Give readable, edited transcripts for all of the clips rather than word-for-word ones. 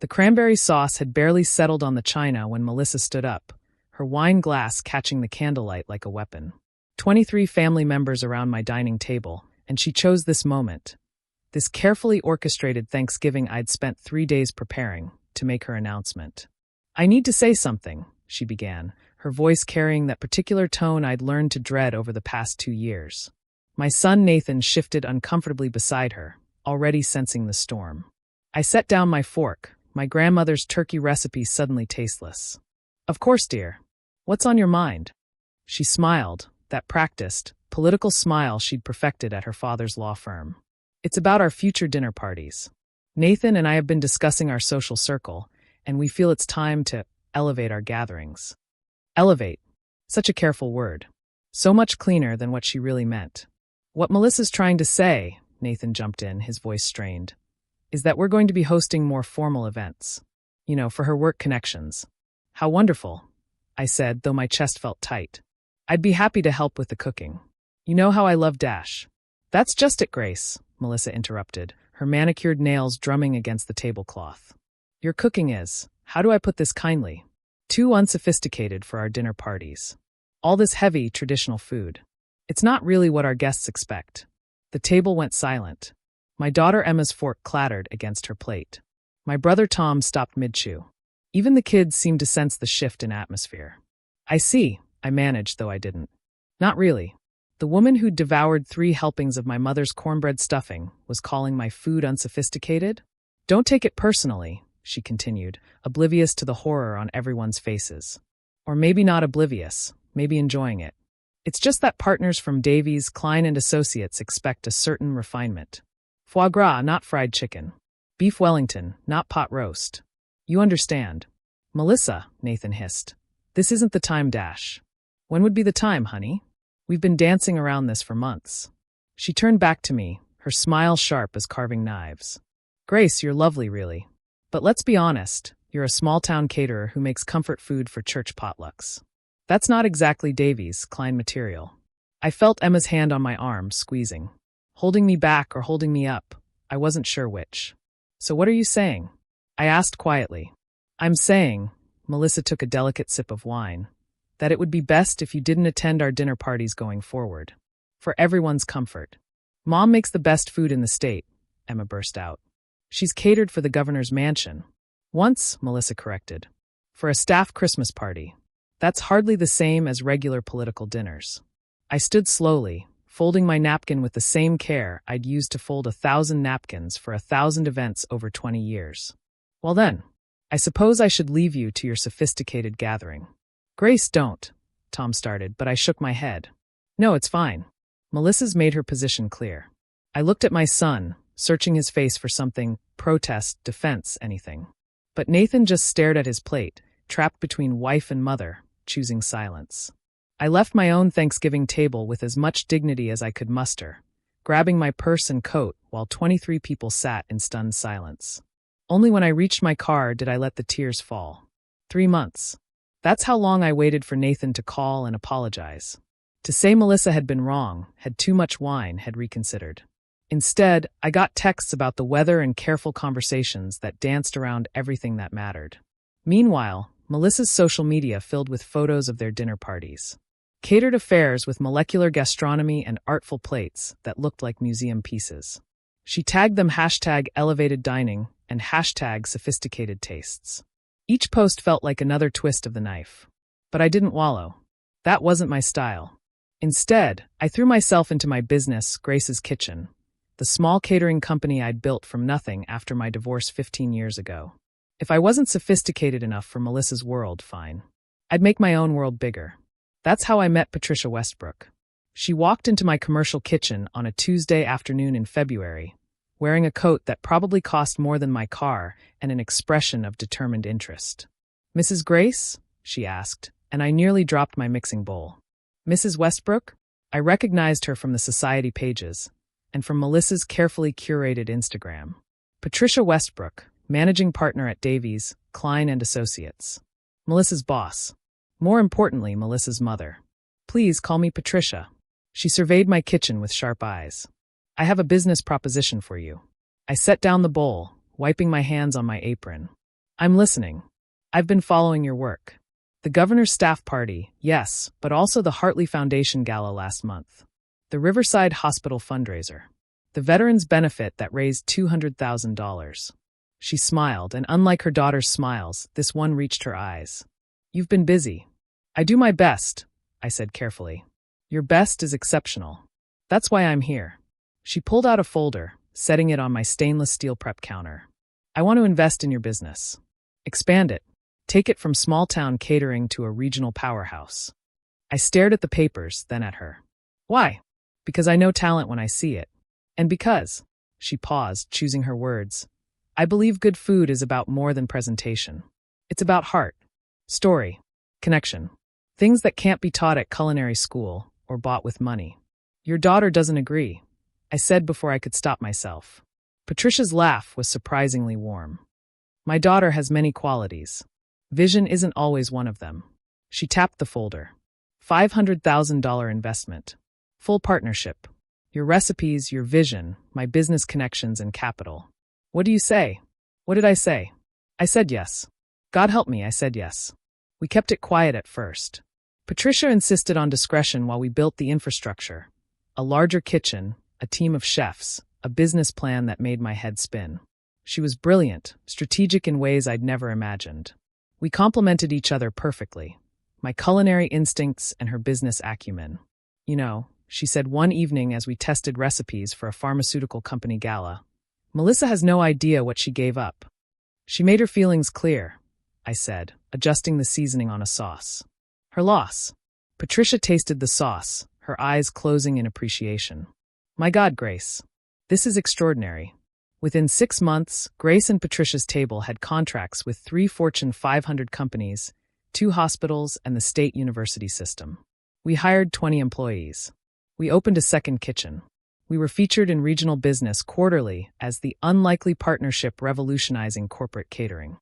The cranberry sauce had barely settled on the china when Melissa stood up, her wine glass catching the candlelight like a weapon. 23 family members around my dining table, and she chose this moment, this carefully orchestrated Thanksgiving I'd spent 3 days preparing, to make her announcement. "I need to say something," she began, her voice carrying that particular tone I'd learned to dread over the past 2 years. My son Nathan shifted uncomfortably beside her, already sensing the storm. I set down my fork, my grandmother's turkey recipe suddenly tasteless. "Of course, dear. What's on your mind?" She smiled, that practiced, political smile she'd perfected at her father's law firm. "It's about our future dinner parties. Nathan and I have been discussing our social circle, and we feel it's time to elevate our gatherings." Elevate. Such a careful word. So much cleaner than what she really meant. "What Melissa's trying to say," Nathan jumped in, his voice strained, "is that we're going to be hosting more formal events. You know, for her work connections." "How wonderful," I said, though my chest felt tight. "I'd be happy to help with the cooking. You know how I love Dash." "That's just it, Grace," Melissa interrupted, her manicured nails drumming against the tablecloth. "Your cooking is, how do I put this kindly, too unsophisticated for our dinner parties. All this heavy, traditional food. It's not really what our guests expect." The table went silent. My daughter Emma's fork clattered against her plate. My brother Tom stopped mid-chew. Even the kids seemed to sense the shift in atmosphere. "I see," I managed, though I didn't. "Not really. The woman who'd devoured 3 helpings of my mother's cornbread stuffing was calling my food unsophisticated? Don't take it personally," she continued, oblivious to the horror on everyone's faces. Or maybe not oblivious, maybe enjoying it. "It's just that partners from Davies, Klein & Associates expect a certain refinement. Foie gras, not fried chicken. Beef Wellington, not pot roast. You understand." "Melissa," Nathan hissed, "this isn't the time, Dash." "When would be the time, honey? We've been dancing around this for months." She turned back to me, her smile sharp as carving knives. "Grace, you're lovely, really. But let's be honest, you're a small-town caterer who makes comfort food for church potlucks. That's not exactly Davies, Klein material." I felt Emma's hand on my arm, squeezing. Holding me back or holding me up, I wasn't sure which. "So what are you saying?" I asked quietly. "I'm saying," Melissa took a delicate sip of wine, "that it would be best if you didn't attend our dinner parties going forward. For everyone's comfort." "Mom makes the best food in the state," Emma burst out. "She's catered for the governor's mansion." "Once," Melissa corrected. "For a staff Christmas party. That's hardly the same as regular political dinners." I stood slowly, folding my napkin with the same care I'd used to fold 1,000 napkins for 1,000 events over 20 years. "Well then, I suppose I should leave you to your sophisticated gathering." "Grace, don't," Tom started, but I shook my head. "No, it's fine." Melissa's made her position clear. I looked at my son, searching his face for something, protest, defense, anything. But Nathan just stared at his plate, trapped between wife and mother, choosing silence. I left my own Thanksgiving table with as much dignity as I could muster, grabbing my purse and coat while 23 people sat in stunned silence. Only when I reached my car did I let the tears fall. 3 months. That's how long I waited for Nathan to call and apologize. To say Melissa had been wrong, had too much wine, had reconsidered. Instead, I got texts about the weather and careful conversations that danced around everything that mattered. Meanwhile, Melissa's social media filled with photos of their dinner parties. Catered affairs with molecular gastronomy and artful plates that looked like museum pieces. She tagged them #elevated dining and #sophisticated tastes. Each post felt like another twist of the knife. But I didn't wallow. That wasn't my style. Instead, I threw myself into my business, Grace's Kitchen, the small catering company I'd built from nothing after my divorce 15 years ago. If I wasn't sophisticated enough for Melissa's world, fine. I'd make my own world bigger. That's how I met Patricia Westbrook. She walked into my commercial kitchen on a Tuesday afternoon in February, wearing a coat that probably cost more than my car and an expression of determined interest. "Mrs. Grace?" she asked, and I nearly dropped my mixing bowl. "Mrs. Westbrook?" I recognized her from the society pages, and from Melissa's carefully curated Instagram. Patricia Westbrook, managing partner at Davies, Klein & Associates. Melissa's boss. More importantly, Melissa's mother. "Please call me Patricia." She surveyed my kitchen with sharp eyes. "I have a business proposition for you." I set down the bowl, wiping my hands on my apron. I'm listening. I've been following your work. The governor's staff party, yes, but also the Hartley Foundation Gala last month. The Riverside Hospital fundraiser. The veterans benefit that raised $200,000. She smiled, and unlike her daughter's smiles, this one reached her eyes. You've been busy. I do my best, I said carefully. Your best is exceptional. That's why I'm here. She pulled out a folder, setting it on my stainless steel prep counter. I want to invest in your business. Expand it. Take it from small-town catering to a regional powerhouse. I stared at the papers, then at her. Why? Because I know talent when I see it. And because, she paused, choosing her words, I believe good food is about more than presentation. It's about heart, story, connection. Things that can't be taught at culinary school or bought with money. Your daughter doesn't agree, I said before I could stop myself. Patricia's laugh was surprisingly warm. My daughter has many qualities. Vision isn't always one of them. She tapped the folder. $500,000 investment. Full partnership. Your recipes, your vision, my business connections and capital. What do you say? What did I say? I said yes. God help me, I said yes. We kept it quiet at first. Patricia insisted on discretion while we built the infrastructure. A larger kitchen, a team of chefs, a business plan that made my head spin. She was brilliant, strategic in ways I'd never imagined. We complemented each other perfectly. My culinary instincts and her business acumen. You know, she said one evening as we tested recipes for a pharmaceutical company gala. Melissa has no idea what she gave up. She made her feelings clear, I said, adjusting the seasoning on a sauce. Her loss. Patricia tasted the sauce, her eyes closing in appreciation. My God, Grace. This is extraordinary. Within 6 months, Grace and Patricia's table had contracts with 3 Fortune 500 companies, 2 hospitals, and the state university system. We hired 20 employees. We opened a second kitchen. We were featured in regional business quarterly as the unlikely partnership revolutionizing corporate catering.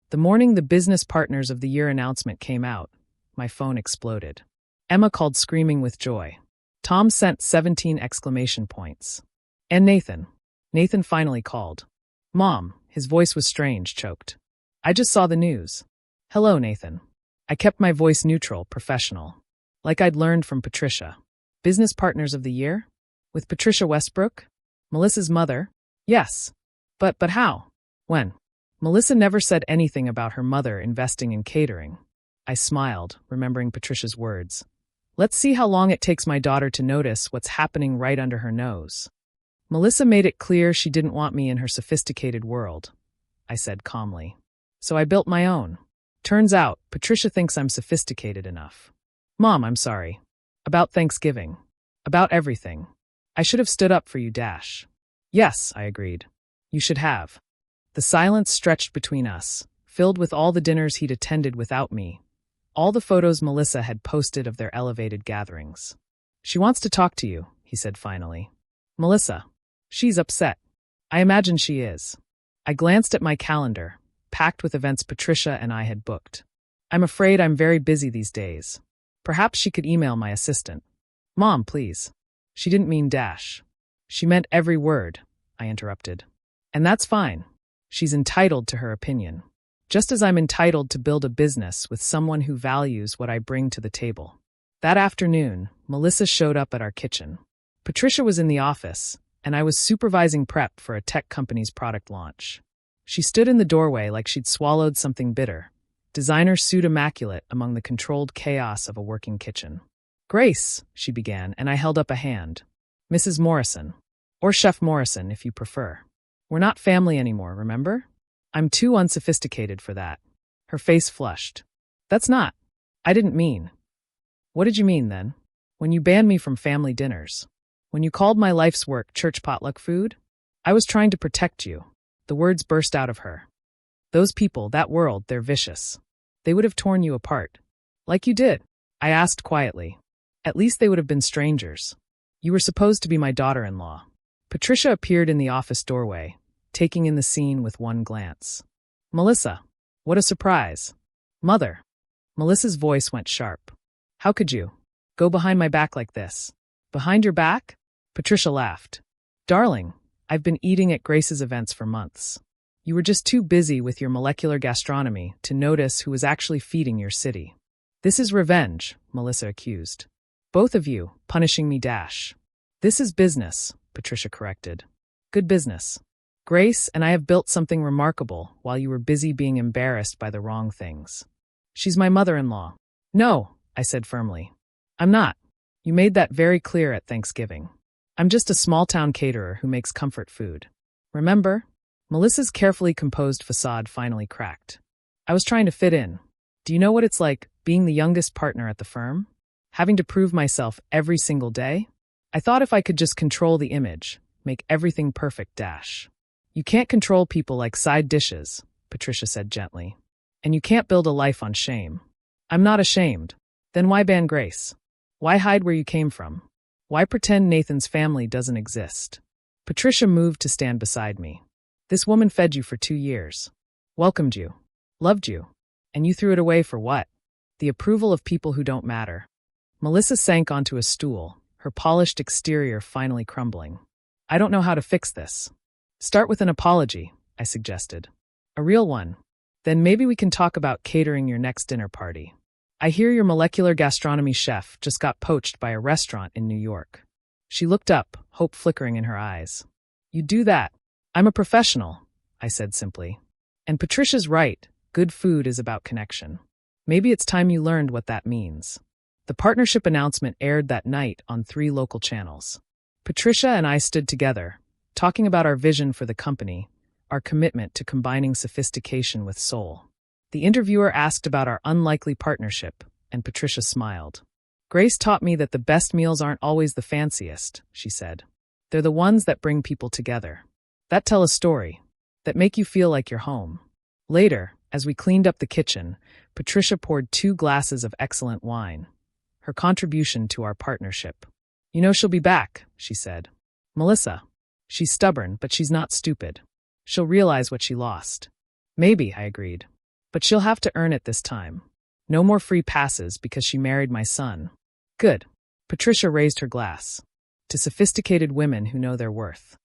The morning the Business Partners of the Year announcement came out, my phone exploded. Emma called screaming with joy. Tom sent 17 exclamation points. And Nathan. Nathan finally called. Mom, his voice was strange, choked. I just saw the news. Hello, Nathan. I kept my voice neutral, professional. Like I'd learned from Patricia. Business Partners of the Year? With Patricia Westbrook? Melissa's mother? Yes. But how? When? Melissa never said anything about her mother investing in catering. I smiled, remembering Patricia's words. Let's see how long it takes my daughter to notice what's happening right under her nose. Melissa made it clear she didn't want me in her sophisticated world, I said calmly. So I built my own. Turns out, Patricia thinks I'm sophisticated enough. Mom, I'm sorry. About Thanksgiving. About everything. I should have stood up for you, Dash. Yes, I agreed. You should have. The silence stretched between us, filled with all the dinners he'd attended without me. All the photos Melissa had posted of their elevated gatherings. She wants to talk to you, he said finally. Melissa. She's upset. I imagine she is. I glanced at my calendar, packed with events Patricia and I had booked. I'm afraid I'm very busy these days. Perhaps she could email my assistant. Mom, please. She didn't mean Dash. She meant every word, I interrupted. And that's fine. She's entitled to her opinion. Just as I'm entitled to build a business with someone who values what I bring to the table. That afternoon, Melissa showed up at our kitchen. Patricia was in the office, and I was supervising prep for a tech company's product launch. She stood in the doorway like she'd swallowed something bitter, designer suit immaculate among the controlled chaos of a working kitchen. Grace, she began, and I held up a hand. Mrs. Morrison. Or Chef Morrison, if you prefer. We're not family anymore, remember? I'm too unsophisticated for that. Her face flushed. That's not. I didn't mean. What did you mean, then? When you banned me from family dinners? When you called my life's work church potluck food? I was trying to protect you. The words burst out of her. Those people, that world, they're vicious. They would have torn you apart. Like you did. I asked quietly. At least they would have been strangers. You were supposed to be my daughter-in-law. Patricia appeared in the office doorway, taking in the scene with one glance. Melissa. What a surprise. Mother. Melissa's voice went sharp. How could you? Go behind my back like this? Behind your back? Patricia laughed. Darling, I've been eating at Grace's events for months. You were just too busy with your molecular gastronomy to notice who was actually feeding your city. This is revenge, Melissa accused. Both of you, punishing me dash. This is business, Patricia corrected. Good business. Grace and I have built something remarkable while you were busy being embarrassed by the wrong things. She's my mother-in-law. No, I said firmly. I'm not. You made that very clear at Thanksgiving. I'm just a small-town caterer who makes comfort food. Remember? Melissa's carefully composed facade finally cracked. I was trying to fit in. Do you know what it's like, being the youngest partner at the firm? Having to prove myself every single day? I thought if I could just control the image, make everything perfect dash. You can't control people like side dishes, Patricia said gently. And you can't build a life on shame. I'm not ashamed. Then why ban Grace? Why hide where you came from? Why pretend Nathan's family doesn't exist? Patricia moved to stand beside me. This woman fed you for 2 years. Welcomed you. Loved you. And you threw it away for what? The approval of people who don't matter. Melissa sank onto a stool, her polished exterior finally crumbling. I don't know how to fix this. Start with an apology, I suggested. A real one. Then maybe we can talk about catering your next dinner party. I hear your molecular gastronomy chef just got poached by a restaurant in New York. She looked up, hope flickering in her eyes. You do that. I'm a professional, I said simply. And Patricia's right, good food is about connection. Maybe it's time you learned what that means. The partnership announcement aired that night on 3 local channels. Patricia and I stood together, talking about our vision for the company, our commitment to combining sophistication with soul. The interviewer asked about our unlikely partnership, and Patricia smiled. Grace taught me that the best meals aren't always the fanciest, she said. They're the ones that bring people together. That tell a story, that make you feel like you're home. Later, as we cleaned up the kitchen, Patricia poured 2 glasses of excellent wine, her contribution to our partnership. You know she'll be back, she said. Melissa. She's stubborn, but she's not stupid. She'll realize what she lost. Maybe, I agreed. But she'll have to earn it this time. No more free passes because she married my son. Good. Patricia raised her glass. To sophisticated women who know their worth.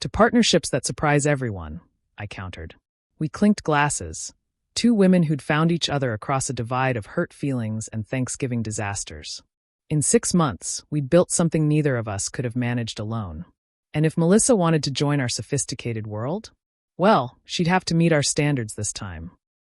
To partnerships that surprise everyone, I countered. We clinked glasses. 2 women who'd found each other across a divide of hurt feelings and Thanksgiving disasters. In 6 months, we'd built something neither of us could have managed alone. And if Melissa wanted to join our sophisticated world, well, she'd have to meet our standards this time.